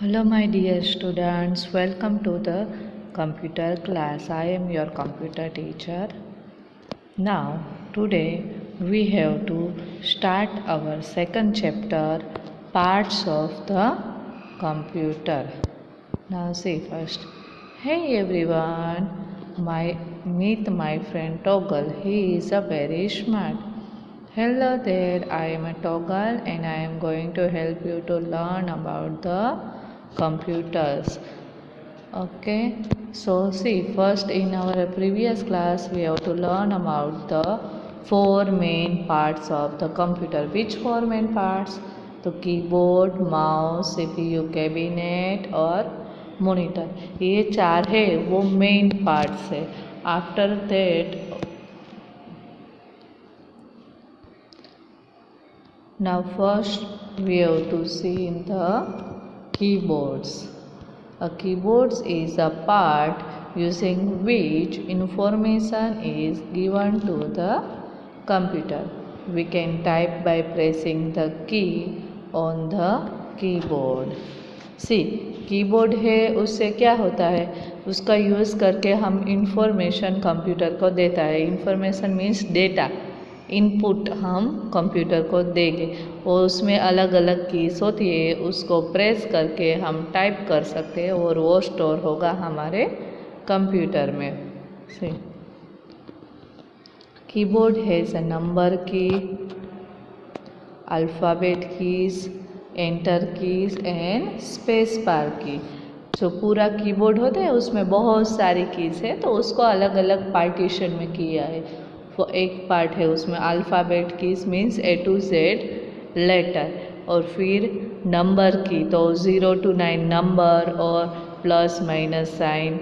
Hello, my dear students. Welcome to the computer class. I am your computer teacher. Now, today we have to start our second chapter, parts of the computer. Now, see first. Hey everyone, meet my friend Toggle. He is a very smart. Hello there, I am a Toggle and I am going to help you to learn about the computers. Okay, so see, first in our previous class we have to learn about the four main parts of the computer. Which four main parts? तो keyboard, mouse, CPU, cabinet और monitor, ये चार है वो main parts है. After that now first we have to see in the keyboards. A keyboard is a part using which information is given to the computer. We can type by pressing the key on the keyboard. See keyboard है, उससे क्या होता है, उसका use करके हम information computer को देता है. इंफॉर्मेशन मीन्स डेटा, इनपुट हम कंप्यूटर को देंगे और उसमें अलग अलग कीज़ होती है, उसको प्रेस करके हम टाइप कर सकते हैं और वो स्टोर होगा हमारे कंप्यूटर में. सी कीबोर्ड हैज़ अ नंबर की, alphabet keys, enter keys and space bar की. जो पूरा कीबोर्ड होता है उसमें बहुत सारी कीज़ है, तो उसको अलग अलग पार्टीशन में किया है. वो एक पार्ट है उसमें alphabet keys means A to Z letter, और फिर नंबर की तो 0 to 9 नंबर और plus minus sign.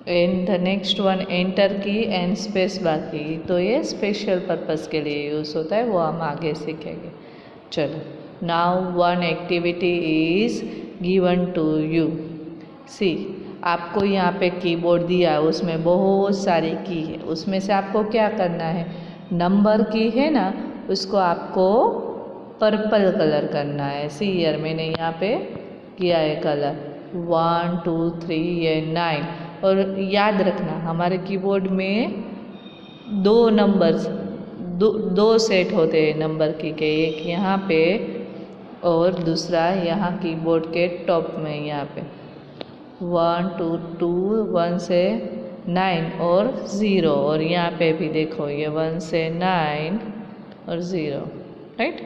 And the next one enter key and space bar key, तो ये स्पेशल पर्पज़ के लिए यूज़ होता है, वो हम आगे सीखेंगे. चलो, now one activity is given to you. See आपको यहाँ पे कीबोर्ड दिया है, उसमें बहुत सारी की है, उसमें से आपको क्या करना है, नंबर की है ना, उसको आपको पर्पल कलर करना है. सी यार मैंने यहाँ पे किया है कलर 1 2 3 ये 9. और याद रखना हमारे कीबोर्ड में दो नंबर्स, दो सेट होते हैं नंबर की के, एक यहाँ पे और दूसरा यहाँ कीबोर्ड के टॉप में, यहाँ पे 1 2 2 1 से 9 और 0, और यहाँ पे भी देखो ये 1 से 9 और 0, राइट.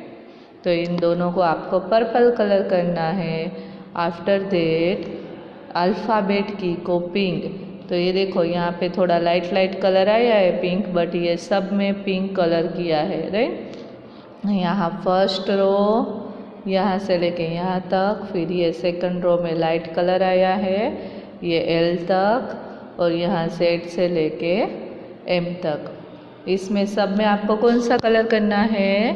तो इन दोनों को आपको पर्पल कलर करना है. आफ्टर देट अल्फ़ाबेट की को पिंक. तो ये देखो यहाँ पे थोड़ा लाइट लाइट कलर आया है पिंक, बट ये सब में पिंक कलर किया है, राइट. यहाँ फर्स्ट रो यहाँ से लेके यहाँ तक, फिर ये सेकंड रो में लाइट कलर आया है ये एल तक, और यहाँ सेट से लेके एम तक. इसमें सब में आपको कौन सा कलर करना है,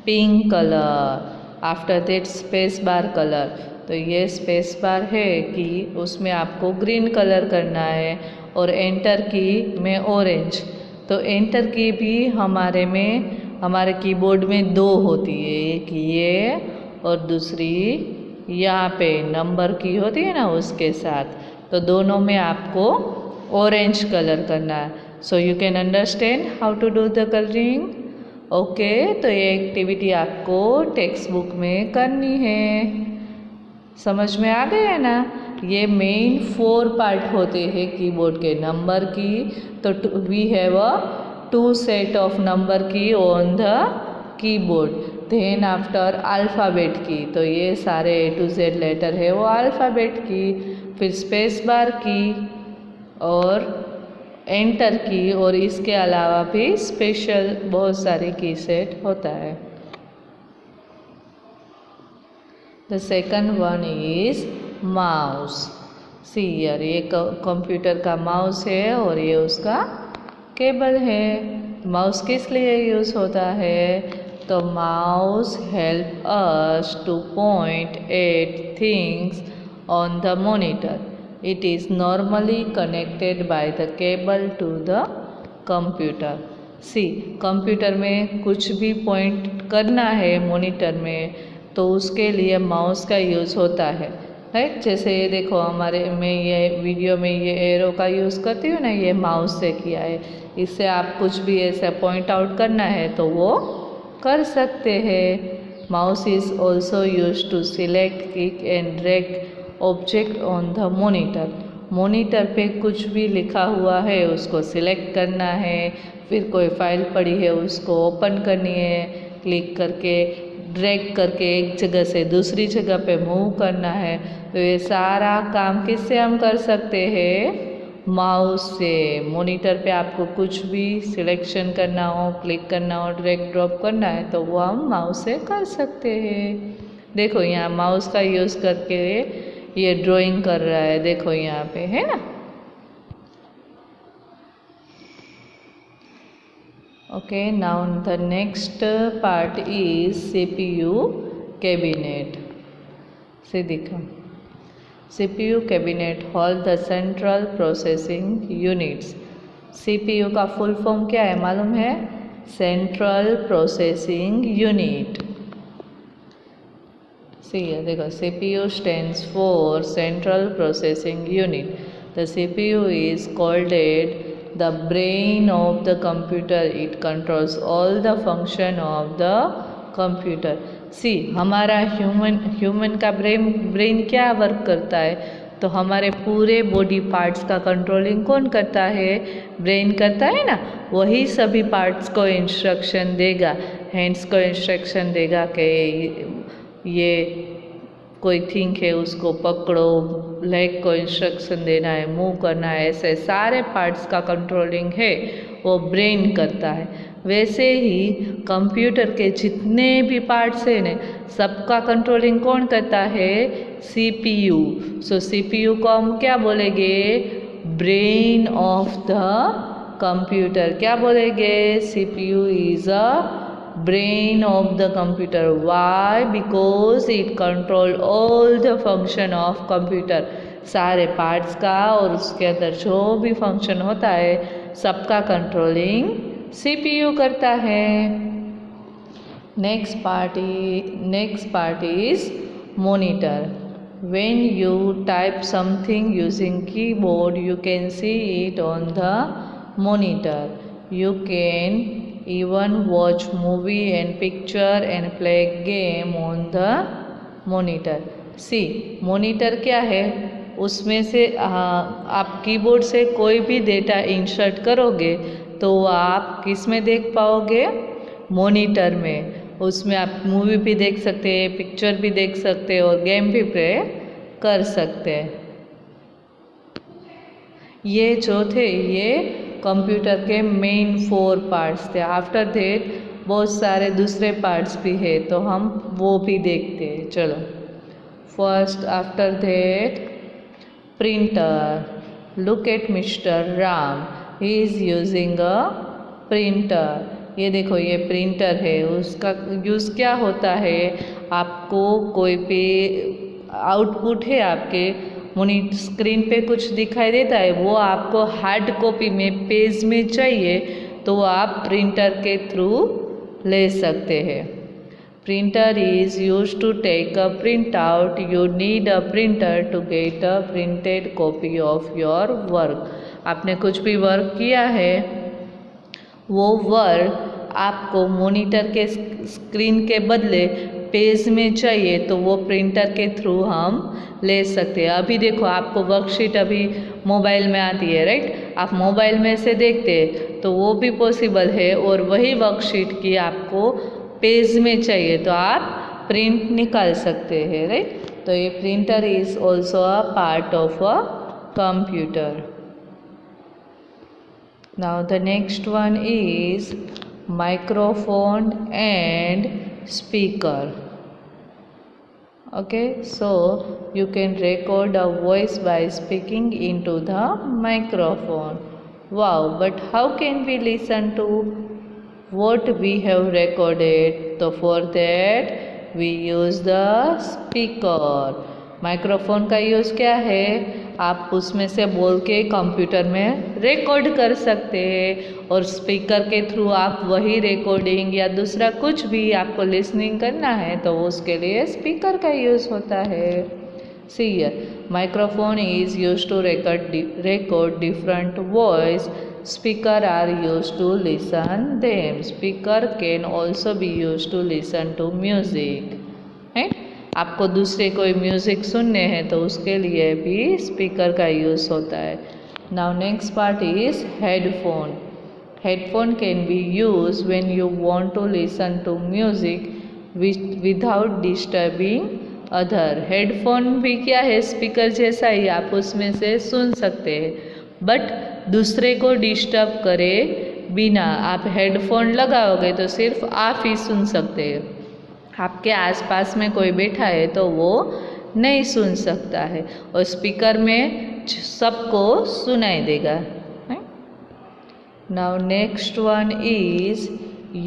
pink colour. After that space bar colour, तो ये स्पेस बार है कि उसमें आपको ग्रीन कलर करना है, और एंटर की में ऑरेंज. तो एंटर की भी हमारे कीबोर्ड में दो होती है, एक ये और दूसरी यहाँ पे नंबर की होती है ना उसके साथ. तो दोनों में आपको ऑरेंज कलर करना है. So you can understand how to do the colouring. Okay, तो ये एक्टिविटी आपको टेक्स्ट बुक में करनी है. समझ में आ गया ना. ये मेन 4 पार्ट होते हैं कीबोर्ड के. नंबर की, तो we have a 2 set of number key on the keyboard. Then after alphabet key, तो ये सारे A to Z लेटर है वो अल्फ़ाबेट की. फिर स्पेस बार की और एंटर की, और इसके अलावा भी स्पेशल बहुत सारे की सेट होता है. The second one is mouse. See यार ये कंप्यूटर का माउस है और ये उसका केबल है. माउस किस लिए यूज़ होता है, तो mouse help us to point at things on the monitor. It is normally connected by the cable to the computer. See computer में कुछ भी पॉइंट करना है मॉनिटर में, तो उसके लिए माउस का यूज़ होता है, राइट। जैसे ये देखो हमारे मैं ये वीडियो में ये एरो का यूज़ करती हूँ ना, ये माउस से किया है। इससे आप कुछ भी ऐसा पॉइंट आउट करना है तो वो कर सकते हैं। Mouse is also use to select, click and drag object on the monitor. Monitor पे कुछ भी लिखा हुआ है उसको सिलेक्ट करना है, फिर कोई फाइल पड़ी है उसको ओपन करनी है, क्लिक करके ड्रैग करके एक जगह से दूसरी जगह पे मूव करना है। तो ये सारा काम किससे हम कर सकते हैं? माउस से। मॉनिटर पे आपको कुछ भी सिलेक्शन करना हो, क्लिक करना हो, ड्रैग ड्रॉप करना है तो वो हम माउस से कर सकते हैं। देखो यहाँ माउस का यूज़ करके ये ड्राइंग कर रहा है, देखो यहाँ पे है ना। Okay, now the next part is CPU cabinet. See दिखा, CPU cabinet hold the central processing units. CPU का फुल फॉर्म क्या है मालूम है? Central processing unit. See देखो, CPU stands for Central Processing Unit. The CPU is called the brain of the computer. It controls all the function of the computer. See हमारा human का brain क्या work करता है? तो हमारे पूरे body parts का कंट्रोलिंग कौन करता है? ब्रेन करता है ना। वही सभी पार्ट्स को इंस्ट्रक्शन देगा, हैंड्स को इंस्ट्रक्शन देगा कि ये कोई थिंग है उसको पकड़ो, लेग को इंस्ट्रक्शन देना है, मूव करना है, ऐसे सारे पार्ट्स का कंट्रोलिंग है वो ब्रेन करता है। वैसे ही कंप्यूटर के जितने भी पार्ट्स हैं ना, सबका कंट्रोलिंग कौन करता है? CPU। सो CPU को हम क्या बोलेंगे? Brain of the computer. क्या बोलेंगे? CPU is a brain of the computer. Why? Because it control all the function of computer. सारे पार्ट्स का और उसके अंदर जो भी फंक्शन होता है सबका कंट्रोलिंग CPU करता है। Next part is monitor. When you type something using keyboard, you can see it on the monitor. You can even watch movie and picture and play game on the monitor. See, monitor क्या है? उसमें से आप keyboard से कोई भी data insert करोगे तो आप किस में देख पाओगे? मॉनिटर में। उसमें आप मूवी भी देख सकते हैं, पिक्चर भी देख सकते हैं और गेम भी प्ले कर सकते हैं। ये जो थे ये कंप्यूटर के मेन 4 पार्ट्स थे। आफ्टर दैट बहुत सारे दूसरे पार्ट्स भी है तो हम वो भी देखते हैं। चलो, first after that printer. Look at mister Ram, he is using a printer. ये देखो ये प्रिंटर है, उसका यूज़ क्या होता है? आपको कोई भी आउटपुट है आपके मॉनिटर स्क्रीन पे कुछ दिखाई देता है, वो आपको हार्ड कॉपी में पेज में चाहिए तो आप प्रिंटर के थ्रू ले सकते हैं। Printer is use to take a printout. You need a printer to get a printed copy of your work. आपने कुछ भी वर्क किया है, वो वर्क आपको मॉनिटर के स्क्रीन के बदले पेज में चाहिए तो वो प्रिंटर के थ्रू हम ले सकते हैं। अभी देखो आपको वर्कशीट अभी मोबाइल में आती है, राइट। आप मोबाइल में से देखते हैं तो वो भी पॉसिबल है, और वही वर्कशीट की आपको पेज में चाहिए तो आप प्रिंट निकाल सकते हैं, राइट। तो ये printer is also a part of a computer. Now the next one is microphone and speaker. Okay, so you can record a voice by speaking into the microphone. Wow, but how can we listen to what we have recorded? So for that we use the speaker. Microphone का use क्या है? आप उसमें से बोल के computer में record कर सकते हैं और स्पीकर के थ्रू आप वही रिकॉर्डिंग या दूसरा कुछ भी आपको लिसनिंग करना है तो उसके लिए स्पीकर का यूज़ होता है। See here, microphone is used to record different voice. Speaker are used to listen them. Speaker can also be used to listen to music. है? आपको दूसरे कोई म्यूज़िक सुनने हैं तो उसके लिए भी स्पीकर का यूज़ होता है। Now next part is headphone. Headphone can be use when you want to listen to music without disturbing other. Headphone भी क्या है, स्पीकर जैसा ही, आप उसमें से सुन सकते हैं बट दूसरे को डिस्टर्ब करे बिना। आप हेडफोन लगाओगे तो सिर्फ आप ही सुन सकते हैं, आपके आसपास में कोई बैठा है तो वो नहीं सुन सकता है और स्पीकर में सबको सुनाई देगा। Now next one is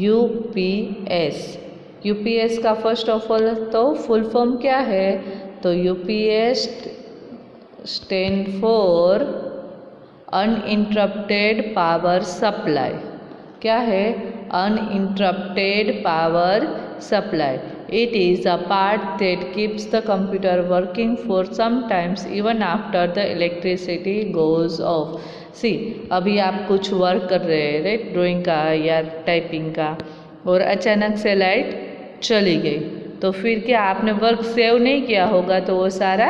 UPS. UPS का फर्स्ट ऑफ ऑल तो फुल फॉर्म क्या है, तो UPS stand for uninterrupted power supply. क्या है, uninterrupted power supply. It is a part that keeps the computer working for some times even after the electricity goes off. See, अभी आप कुछ work कर रहे हैं, राइट, ड्राइंग का या टाइपिंग का, और अचानक से लाइट चली गई तो फिर क्या आपने वर्क सेव नहीं किया होगा तो वो सारा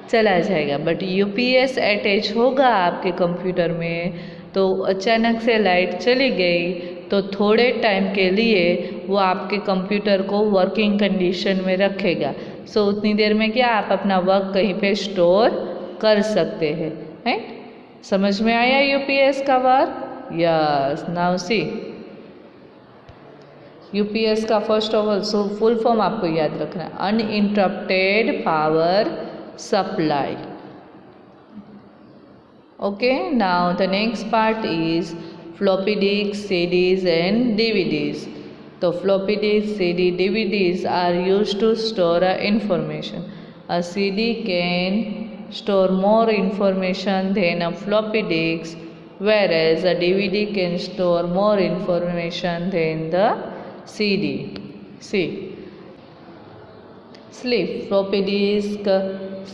चला जाएगा। बट यूपीएस अटैच होगा आपके कंप्यूटर में तो अचानक से लाइट चली गई तो थोड़े टाइम के लिए वो आपके कंप्यूटर को वर्किंग कंडीशन में रखेगा। सो उतनी देर में क्या आप अपना वर्क कहीं पे स्टोर कर सकते हैं। राइट, समझ में आया यूपीएस का work? Yes, now see UPS का first of all full form आपको याद रखना है, uninterrupted power supply. Okay, now the next part is floppy disks, CDs and DVDs. So floppy disks, CD, DVDs are used to store information. A CD can store more information than a floppy disk, whereas a DVD can store more information than the CD. See, sleep, floppy disk,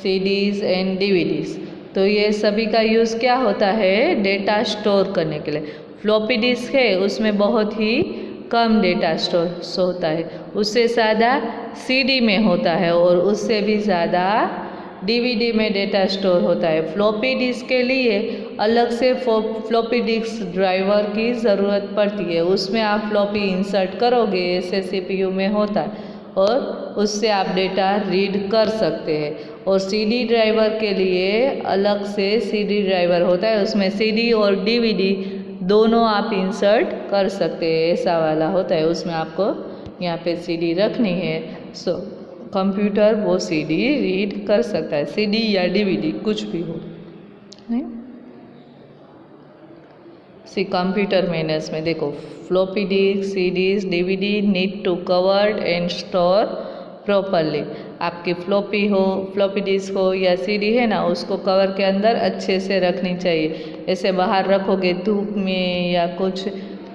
CDs and DVDs. तो ये सभी का use क्या होता है, data store करने के लिए। फ्लॉपी डिस्क है उसमें बहुत ही कम डेटा स्टोर होता है, उससे ज़्यादा सीडी में होता है और उससे भी ज़्यादा डीवीडी में डेटा स्टोर होता है। फ्लॉपी डिस्क के लिए अलग से फ्लॉपी डिस्क ड्राइवर की ज़रूरत पड़ती है, उसमें आप फ्लॉपी इंसर्ट करोगे, ऐसे सीपीयू में होता है और उससे आप डेटा रीड कर सकते हैं। और सीडी ड्राइवर के लिए अलग से सीडी ड्राइवर होता है, उसमें सीडी और डीवीडी दोनों आप इंसर्ट कर सकते हैं, ऐसा वाला होता है। उसमें आपको यहाँ पे सीडी रखनी है, सो कंप्यूटर वो सीडी रीड कर सकता है, सीडी या डीवीडी कुछ भी हो। सी कंप्यूटर मैनर्स में देखो, floppy disk, CDs, DVD need to covered and store properly. आपकी फ्लॉपी डिस्क हो या सीडी है ना, उसको कवर के अंदर अच्छे से रखनी चाहिए। ऐसे बाहर रखोगे धूप में या कुछ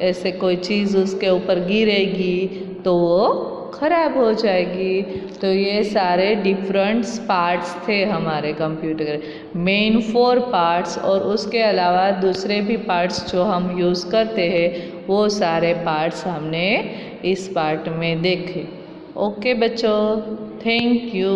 ऐसे कोई चीज़ उसके ऊपर गिरेगी तो वो ख़राब हो जाएगी। तो ये सारे डिफरेंट पार्ट्स थे हमारे कंप्यूटर, मेन 4 पार्ट्स, और उसके अलावा दूसरे भी पार्ट्स जो हम यूज़ करते हैं वो सारे पार्ट्स हमने इस पार्ट में देखे। ओके बच्चों, थैंक यू।